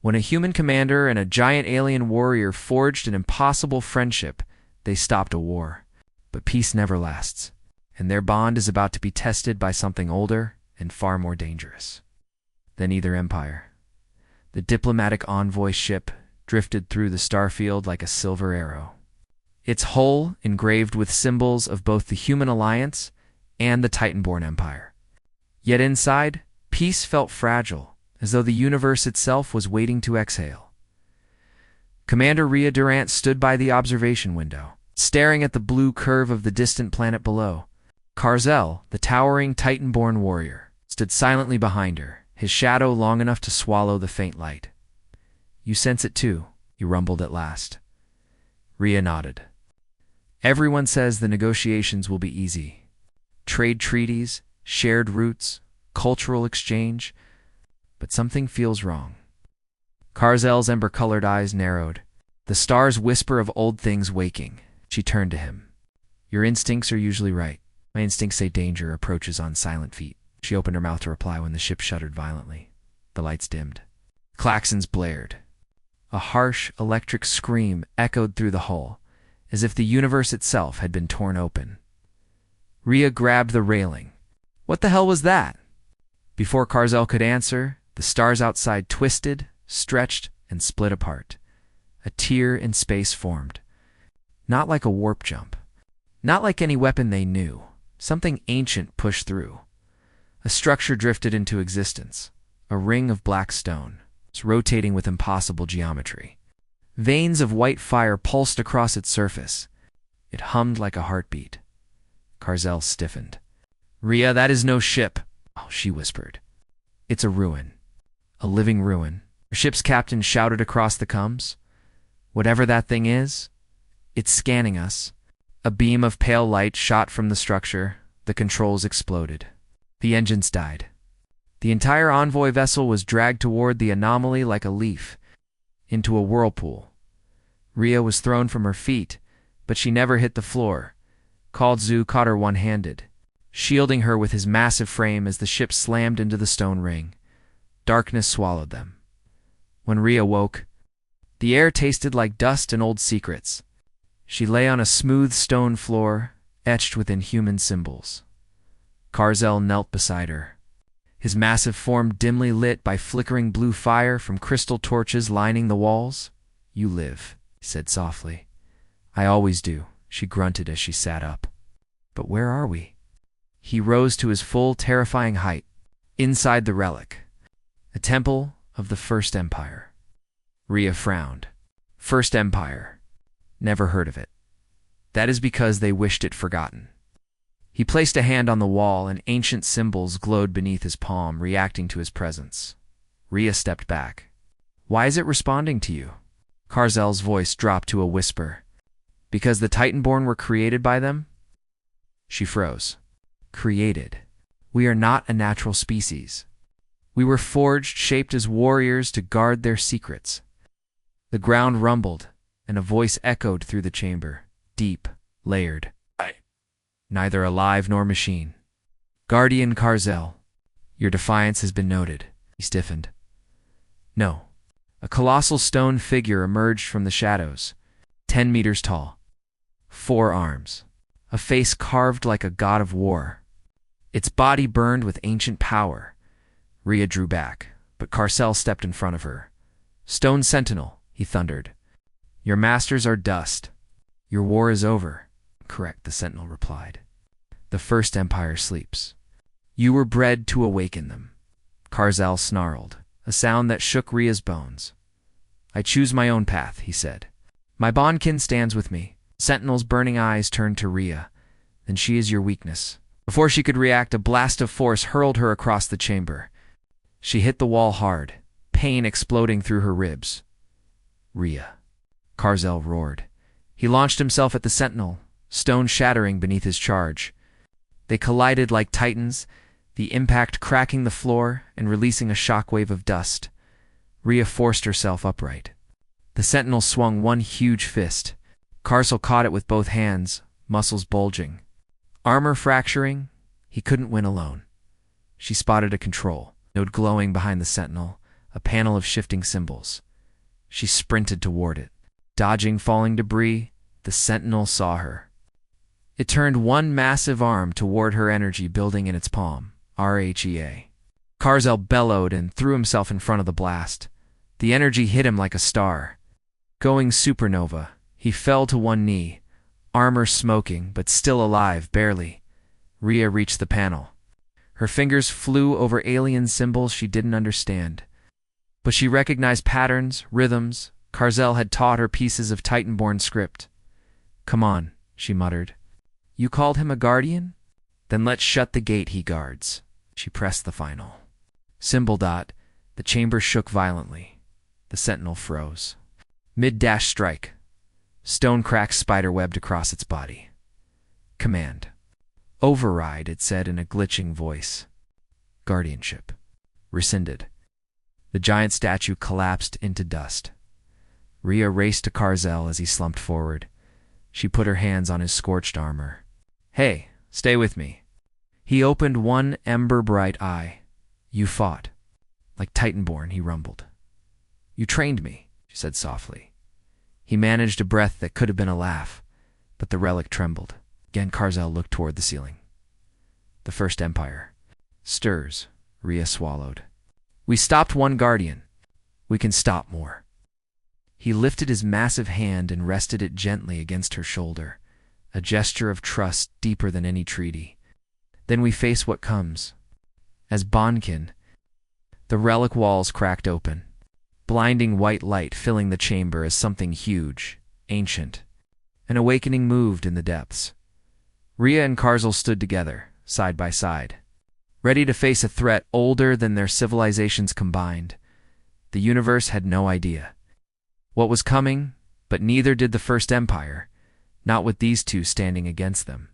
When a human commander and a giant alien warrior forged an impossible friendship, they stopped a war. But peace never lasts, and their bond is about to be tested by something older and far more dangerous than either empire. The diplomatic envoy ship drifted through the starfield like a silver arrow, its hull engraved with symbols of both the human alliance and the Titan-born empire. Yet inside, peace felt fragile, as though the universe itself was waiting to exhale. Commander Rhea Durant stood by the observation window, staring at the blue curve of the distant planet below. Karzel, the towering Titan-born warrior, stood silently behind her, his shadow long enough to swallow the faint light. "You sense it too," he rumbled at last. Rhea nodded. "Everyone says the negotiations will be easy. Trade treaties, shared routes, cultural exchange, but something feels wrong." Karzel's ember-colored eyes narrowed, the stars whisper of old things waking. She turned to him. "Your instincts are usually right. My instincts say danger approaches on silent feet." She opened her mouth to reply when the ship shuddered violently. The lights dimmed. Klaxons blared. A harsh, electric scream echoed through the hull, as if the universe itself had been torn open. Rhea grabbed the railing. "What the hell was that?" Before Karzel could answer, the stars outside twisted, stretched, and split apart. A tear in space formed. Not like a warp jump. Not like any weapon they knew. Something ancient pushed through. A structure drifted into existence. A ring of black stone, rotating with impossible geometry. Veins of white fire pulsed across its surface. It hummed like a heartbeat. Karzel stiffened. "Rhea, that is no ship," she whispered. "It's a ruin. A living ruin." Her ship's captain shouted across the comms. "Whatever that thing is, it's scanning us." A beam of pale light shot from the structure. The controls exploded. The engines died. The entire envoy vessel was dragged toward the anomaly like a leaf, into a whirlpool. Rhea was thrown from her feet, but she never hit the floor. Kalzu caught her one-handed, shielding her with his massive frame as the ship slammed into the stone ring. Darkness swallowed them. When Rhea woke, the air tasted like dust and old secrets. She lay on a smooth stone floor, etched with inhuman symbols. Karzel knelt beside her, his massive form dimly lit by flickering blue fire from crystal torches lining the walls. "You live," he said softly. "I always do," she grunted as she sat up. "But where are we?" He rose to his full, terrifying height, inside the relic, a temple of the First Empire. Rhea frowned. First Empire. Never heard of it. That is because they wished it forgotten. He placed a hand on the wall, and ancient symbols glowed beneath his palm, reacting to his presence. Rhea stepped back. "Why is it responding to you?" Karzel's voice dropped to a whisper. "Because the Titan-born were created by them?" She froze. "Created. We are not a natural species. We were forged, shaped as warriors to guard their secrets." The ground rumbled, and a voice echoed through the chamber, deep, layered. "Neither alive nor machine. Guardian Karzel, your defiance has been noted." He stiffened. "No." A colossal stone figure emerged from the shadows, 10 meters tall. 4 arms. A face carved like a god of war. Its body burned with ancient power. Rhea drew back, but Karzel stepped in front of her. "Stone Sentinel," he thundered. "Your masters are dust. Your war is over." "Correct," the Sentinel replied. "The First Empire sleeps. You were bred to awaken them." Karzel snarled, a sound that shook Rhea's bones. "I choose my own path," he said. "My bondkin stands with me." Sentinel's burning eyes turned to Rhea. "Then she is your weakness." Before she could react, a blast of force hurled her across the chamber. She hit the wall hard, pain exploding through her ribs. "Rhea," Karzel roared. He launched himself at the Sentinel, stone shattering beneath his charge. They collided like titans, the impact cracking the floor and releasing a shockwave of dust. Rhea forced herself upright. The Sentinel swung one huge fist. Karzel caught it with both hands, muscles bulging. Armor fracturing, he couldn't win alone. She spotted a control node glowing behind the Sentinel, a panel of shifting symbols. She sprinted toward it. Dodging falling debris, the sentinel saw her. It turned one massive arm toward her, energy building in its palm. RHEA. Carzel bellowed and threw himself in front of the blast. The energy hit him like a star. Going supernova, he fell to one knee, armor smoking, but still alive, barely. Rhea reached the panel. Her fingers flew over alien symbols she didn't understand. But she recognized patterns, rhythms. Carzel had taught her pieces of Titan-born script. "Come on," she muttered. "You called him a guardian? Then let's shut the gate he guards." She pressed the final symbol dot. The chamber shook violently. The sentinel froze. Mid-dash strike. Stone cracks spider-webbed across its body. "Command. Override," it said in a glitching voice. "Guardianship. Rescinded." The giant statue collapsed into dust. Rhea raced to Carzel as he slumped forward. She put her hands on his scorched armor. "Hey, stay with me." He opened one ember-bright eye. "You fought. Like Titanborn," he rumbled. "You trained me," she said softly. He managed a breath that could have been a laugh, but the relic trembled. Again Carzel looked toward the ceiling. "The First Empire. Stirs," Rhea swallowed. "We stopped one guardian. We can stop more." He lifted his massive hand and rested it gently against her shoulder, a gesture of trust deeper than any treaty. "Then we face what comes." As bondkin, the relic walls cracked open, blinding white light filling the chamber as something huge, ancient. An awakening moved in the depths. Rhea and Carzel stood together, side by side, ready to face a threat older than their civilizations combined. The universe had no idea what was coming, but neither did the First Empire, not with these two standing against them.